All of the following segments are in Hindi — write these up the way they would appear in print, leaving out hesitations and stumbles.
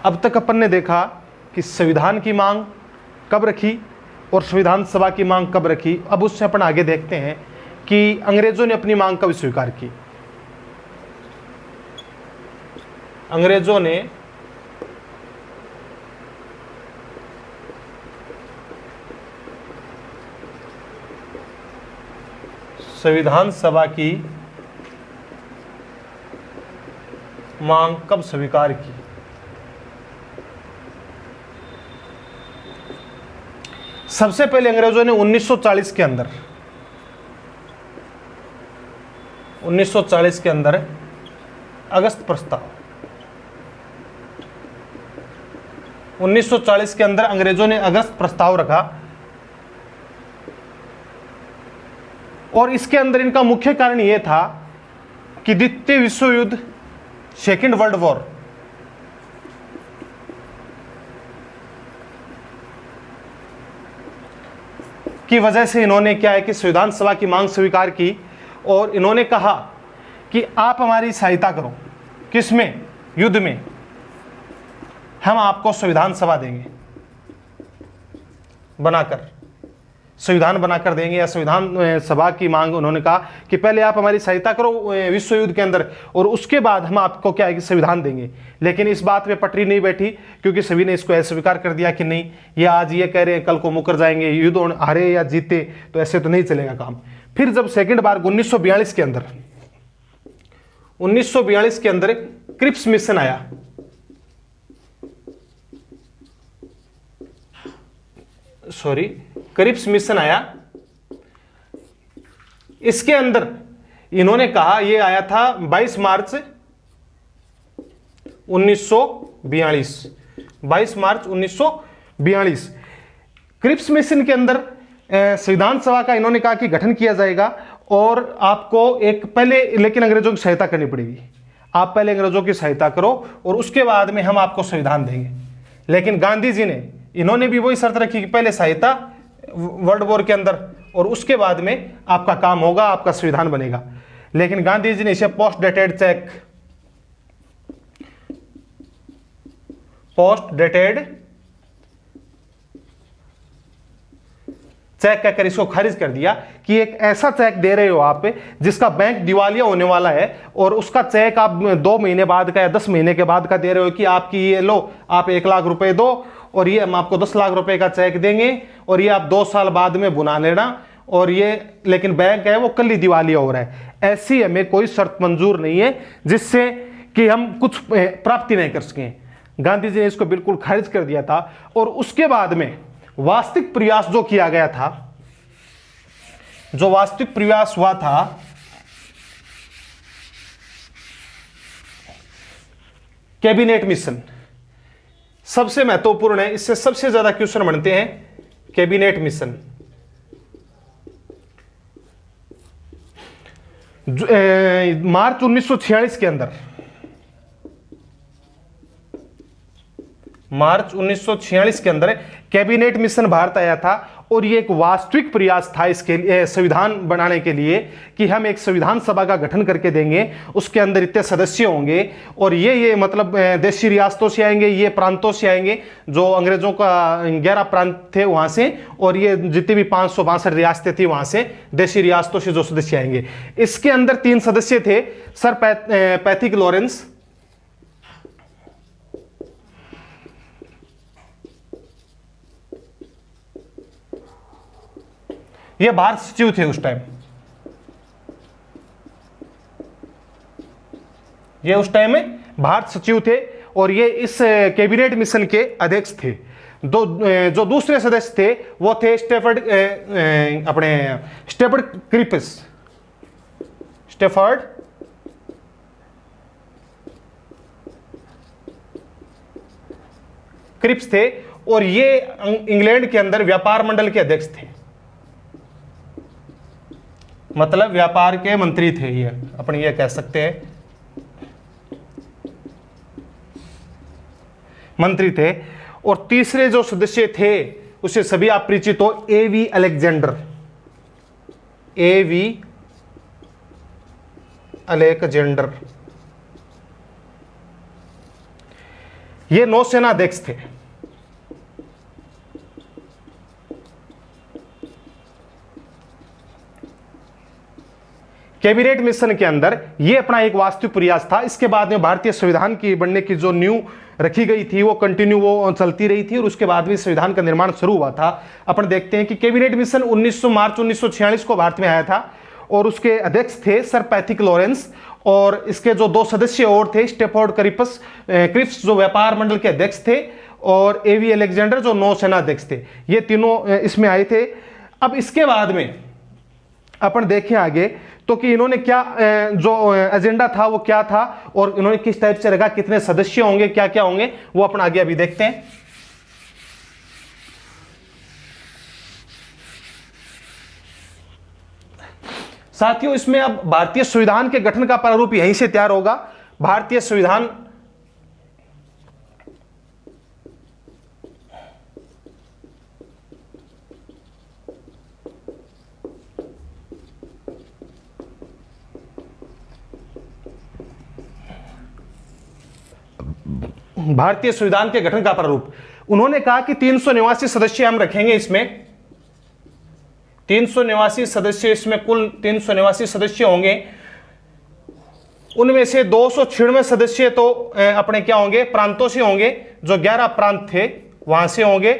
अब तक अपन ने देखा कि संविधान की मांग कब रखी और संविधान सभा की मांग कब रखी। अब उससे अपन आगे देखते हैं कि अंग्रेजों ने अपनी मांग कब स्वीकार की। अंग्रेजों ने संविधान सभा की मांग कब स्वीकार की। सबसे पहले अंग्रेजों ने 1940 के अंदर 1940 के अंदर अगस्त प्रस्ताव 1940 के अंदर अंग्रेजों ने अगस्त प्रस्ताव रखा और इसके अंदर इनका मुख्य कारण यह था कि द्वितीय विश्व युद्ध, सेकेंड वर्ल्ड वॉर, की वजह से इन्होंने क्या है कि संविधान सभा की मांग स्वीकार की और इन्होंने कहा कि आप हमारी सहायता करो, किसमें, युद्ध में, हम आपको संविधान सभा देंगे, बनाकर संविधान बनाकर देंगे, या संविधान सभा की मांग उन्होंने कहा कि पहले आप हमारी सहायता करो विश्व युद्ध के अंदर और उसके बाद हम आपको क्या है कि संविधान देंगे। लेकिन इस बात पे पटरी नहीं बैठी क्योंकि सभी ने इसको स्वीकार कर दिया कि नहीं, ये आज ये कह रहे हैं कल को मुकर जाएंगे, युद्ध हारे या जीते तो ऐसे तो नहीं चलेगा काम। फिर जब सेकेंड बार 1942 के अंदर क्रिप्स मिशन आया, क्रिप्स मिशन आया, इसके अंदर इन्होंने कहा, यह आया था 22 मार्च 1942, 22 मार्च 1942। क्रिप्स मिशन के अंदर संविधान सभा का इन्होंने कहा कि गठन किया जाएगा और आपको एक पहले लेकिन अंग्रेजों की सहायता करनी पड़ेगी, आप पहले अंग्रेजों की सहायता करो और उसके बाद में हम आपको संविधान देंगे। लेकिन गांधी जी ने, इन्होंने भी वही शर्त रखी कि पहले सहायता वर्ल्ड वॉर के अंदर और उसके बाद में आपका काम होगा, आपका संविधान बनेगा। लेकिन गांधी जी ने इसे पोस्ट डेटेड चेक कहकर इसको खारिज कर दिया कि एक ऐसा चेक दे रहे हो आप जिसका बैंक दिवालिया होने वाला है और उसका चेक आप 2 महीने बाद का या 10 महीने के बाद का दे रहे हो कि आपकी ये लो, आप 1 लाख रुपए दो और ये हम आपको 10 लाख रुपए का चेक देंगे और ये आप 2 साल बाद में बुना लेना, और ये लेकिन बैंक है वो कल ही दिवालिया हो रहा है। ऐसी हमें कोई शर्त मंजूर नहीं है जिससे कि हम कुछ प्राप्ति नहीं कर सकें। गांधी जी ने इसको बिल्कुल खारिज कर दिया था। और उसके बाद में वास्तविक प्रयास जो किया गया था, जो वास्तविक प्रयास हुआ था, कैबिनेट मिशन सबसे महत्वपूर्ण है, इससे सबसे ज्यादा क्वेश्चन बनते हैं। कैबिनेट मिशन मार्च 1946 के अंदर, मार्च 1946 के अंदर कैबिनेट मिशन भारत आया था और ये एक वास्तविक प्रयास था इसके लिए, संविधान बनाने के लिए कि हम एक संविधान सभा का गठन करके देंगे, उसके अंदर इतने सदस्य होंगे और ये मतलब देशी रियासतों से आएंगे, ये प्रांतों से आएंगे, जो अंग्रेजों का 11 प्रांत थे वहां से, और ये जितनी भी 562 रियासतें थी वहां से देशी रियासतों से जो सदस्य आएंगे। इसके अंदर 3 सदस्य थे, सर पैथिक लॉरेंस, ये भारत सचिव थे उस टाइम, ये उस टाइम में भारत सचिव थे और ये इस कैबिनेट मिशन के अध्यक्ष थे। जो दूसरे सदस्य थे वो थे स्टेफर्ड क्रिप्स थे और ये इंग्लैंड के अंदर व्यापार मंडल के अध्यक्ष थे, मतलब व्यापार के मंत्री थे, ये अपन ये कह सकते हैं मंत्री थे। और तीसरे जो सदस्य थे उससे सभी आप परिचित हो, एवी अलेक्जेंडर, ये नौसेना अध्यक्ष थे। कैबिनेट मिशन के अंदर ये अपना एक वास्तविक प्रयास था। इसके बाद में भारतीय संविधान की बनने की जो नींव रखी गई थी वो कंटिन्यू वो चलती रही थी और उसके बाद में संविधान का निर्माण शुरू हुआ था। अपन देखते हैं कि कैबिनेट मिशन 19 मार्च 1946 को भारत में आया था और उसके अध्यक्ष थे सर पैथिक लॉरेंस, और इसके जो 2 सदस्य और थे, स्टेफोर्ड क्रिप्स जो व्यापार मंडल के अध्यक्ष थे और एवी अलेक्जेंडर जो नौसेना अध्यक्ष थे। ये तीनों इसमें आए थे। अब इसके बाद में अपन देखें आगे तो कि इन्होंने क्या जो एजेंडा था वो क्या था और इन्होंने किस टाइप से रखा, कितने सदस्य होंगे, क्या क्या होंगे, वो अपन आगे अभी देखते हैं। साथियों, इसमें अब भारतीय संविधान के गठन का प्रारूप यहीं से तैयार होगा। भारतीय संविधान भारतीय संविधान के गठन का प्रारूप उन्होंने कहा कि 389 सदस्य हम रखेंगे। इसमें 389 सदस्य, इसमें कुल 389 सदस्य होंगे। उनमें से 296 सदस्य तो अपने क्या होंगे, प्रांतों से होंगे, जो 11 प्रांत थे वहां से होंगे,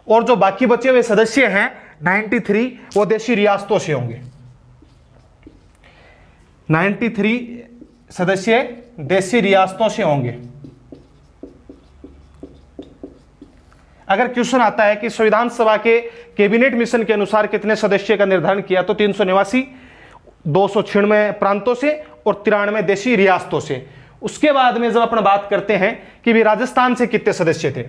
और जो बाकी बचे हुए सदस्य हैं 93 वो देशी रियासतों से होंगे। 93 सदस्य देशी रियासतों से होंगे। अगर क्वेश्चन आता है कि संविधान सभा के कैबिनेट मिशन के अनुसार कितने सदस्य का निर्धारण किया, तो 389 296 प्रांतों से और 93 देशी रियासतों से। उसके बाद में जब अपन बात करते हैं कि भी राजस्थान से कितने सदस्य थे,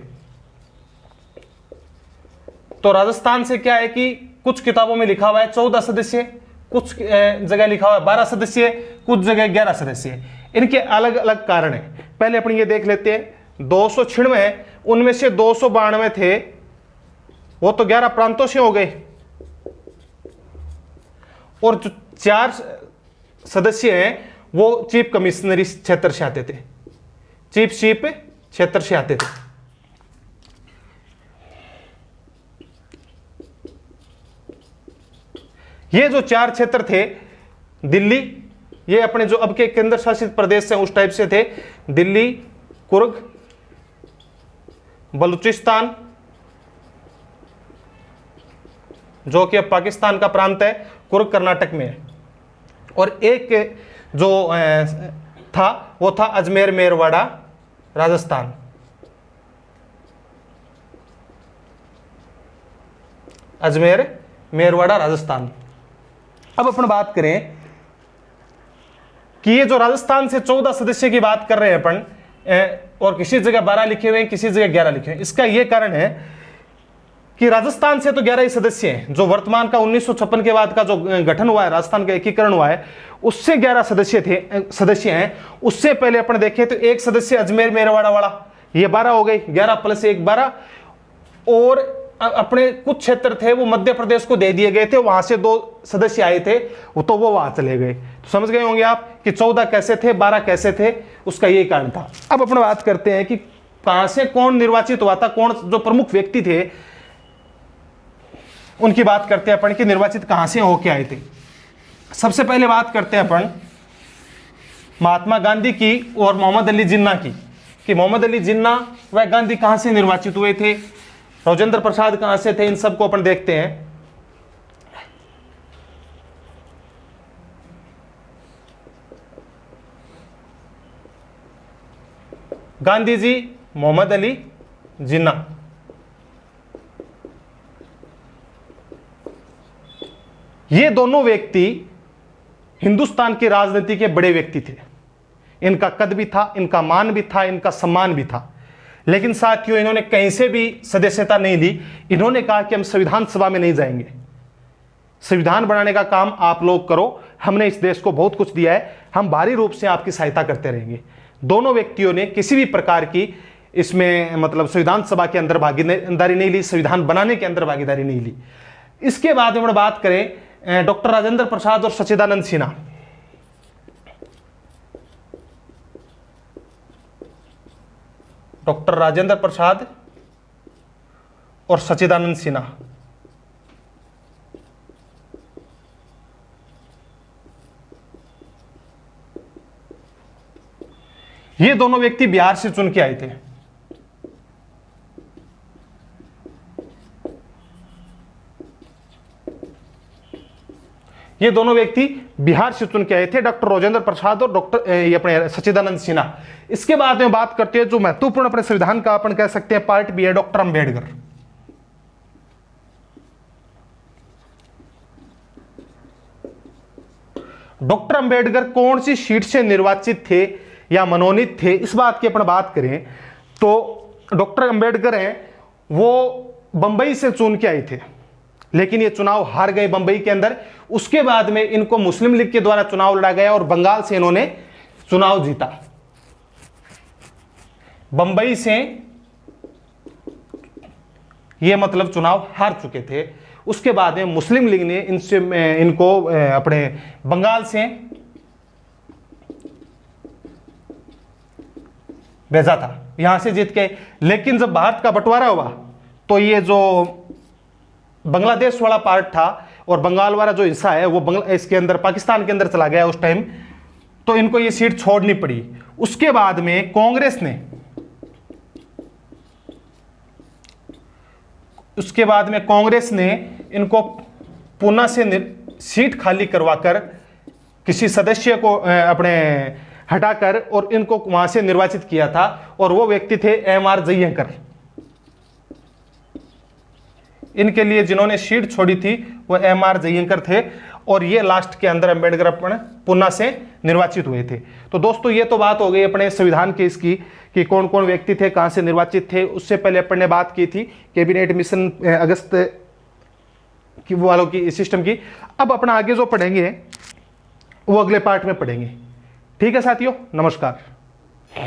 तो राजस्थान से क्या है कि कुछ किताबों में लिखा हुआ है 14 सदस्य, कुछ जगह लिखा हुआ है 12 सदस्य, कुछ जगह 11 सदस्य। इनके अलग अलग कारण है। पहले अपन ये देख लेते हैं। 296 उनमें से 292 थे वो तो 11 प्रांतों से हो गए, और जो 4 सदस्य हैं वो चीफ कमिश्नरी क्षेत्र से आते थे, चीफ क्षेत्र से आते थे। ये जो 4 क्षेत्र थे, दिल्ली, ये अपने जो अब के केंद्र शासित प्रदेश हैं उस टाइप से थे, दिल्ली, कुर्ग, बलूचिस्तान जो कि अब पाकिस्तान का प्रांत है, कुर्ग कर्नाटक में है, और एक जो था वो था अजमेर मेरवाड़ा राजस्थान। अजमेर मेरवाड़ा राजस्थान। अब अपन बात करें कि ये जो राजस्थान से 14 सदस्य की बात कर रहे हैं अपन, और किसी जगह 12 लिखे हुए हैं, किसी जगह 11 लिखे हुए हैं। इसका यह कारण है कि राजस्थान से तो 11 ही सदस्य हैं। जो वर्तमान का 1956 के बाद का जो गठन हुआ है, राजस्थान का एकीकरण हुआ है, उससे 11 सदस्य हैं। उससे पहले अपन देखें तो एक सदस्य अजमेर मेरवाड़ा वाला, ये 12 हो गई, 11 + 1 12। और अपने कुछ क्षेत्र थे वो मध्य प्रदेश को दे दिए गए थे, वहां से 2 सदस्य आए थे, तो वो वहां चले गए। तो समझ गए होंगे आप कि 14 कैसे थे, 12 कैसे थे, उसका यही कारण था। अब अपन बात करते हैं कि कहां से कौन निर्वाचित हुआ था, कौन जो प्रमुख व्यक्ति थे उनकी बात करते हैं अपन कि निर्वाचित कहां से होके आए थे। सबसे पहले बात करते हैं अपन महात्मा गांधी की और मोहम्मद अली जिन्ना की, कि मोहम्मद अली जिन्ना व गांधी कहां से निर्वाचित हुए थे, राजेंद्र प्रसाद कहां से थे, इन सबको अपन देखते हैं। गांधी जी, मोहम्मद अली जिन्ना। ये दोनों व्यक्ति हिंदुस्तान की राजनीति के बड़े व्यक्ति थे। इनका कद भी था, इनका मान भी था, इनका सम्मान भी था। लेकिन साथियों, इन्होंने कहीं से भी सदस्यता नहीं ली। इन्होंने कहा कि हम संविधान सभा में नहीं जाएंगे, संविधान बनाने का काम आप लोग करो, हमने इस देश को बहुत कुछ दिया है, हम बाहरी रूप से आपकी सहायता करते रहेंगे। दोनों व्यक्तियों ने किसी भी प्रकार की इसमें मतलब संविधान सभा के अंदर भागीदारी नहीं ली, संविधान बनाने के अंदर भागीदारी नहीं ली। इसके बाद हम बात करें डॉक्टर राजेंद्र प्रसाद और सच्चिदानंद सिन्हा। डॉक्टर राजेंद्र प्रसाद और सच्चिदानंद सिन्हा। ये दोनों व्यक्ति बिहार से चुन के आए थे। ये दोनों व्यक्ति बिहार से चुन के आए थे, डॉक्टर राजेंद्र प्रसाद और डॉक्टर ये अपने सच्चिदानंद सिन्हा। इसके बाद में बात करते हैं जो महत्वपूर्ण अपने संविधान का अपन कह सकते हैं पार्ट भी है, डॉक्टर अंबेडकर। डॉक्टर अंबेडकर कौन सी सीट से निर्वाचित थे या मनोनीत थे, इस बात की अपन बात करें तो डॉक्टर अंबेडकर हैं वो बंबई से चुन के आए थे, लेकिन ये चुनाव हार गए बंबई के अंदर। उसके बाद में इनको मुस्लिम लीग के द्वारा चुनाव लड़ा गया और बंगाल से इन्होंने चुनाव जीता। बंबई से ये मतलब चुनाव हार चुके थे। उसके बाद में मुस्लिम लीग ने इनको अपने बंगाल से भेजा था, यहां से जीत के। लेकिन जब भारत का बंटवारा हुआ तो ये जो बांग्लादेश वाला पार्ट था और बंगाल वाला जो हिस्सा है वो इसके अंदर पाकिस्तान के अंदर चला गया उस टाइम, तो इनको ये सीट छोड़नी पड़ी। उसके बाद में कांग्रेस ने इनको पुनः से सीट खाली करवाकर किसी सदस्य को अपने हटाकर और इनको वहां से निर्वाचित किया था, और वो व्यक्ति थे एम.आर. जयशंकर। इनके लिए जिन्होंने सीट छोड़ी थी वो एम.आर. जयशंकर थे, और ये लास्ट के अंदर अंबेडकर अपने पुनः से निर्वाचित हुए थे। तो दोस्तों ये तो बात हो गई अपने संविधान के इसकी कि कौन कौन व्यक्ति थे, कहां से निर्वाचित थे। उससे पहले अपन ने बात की थी कैबिनेट मिशन अगस्त की वालों की सिस्टम की। अब अपना आगे जो पढ़ेंगे वो अगले पार्ट में पढ़ेंगे। ठीक है साथियों, नमस्कार।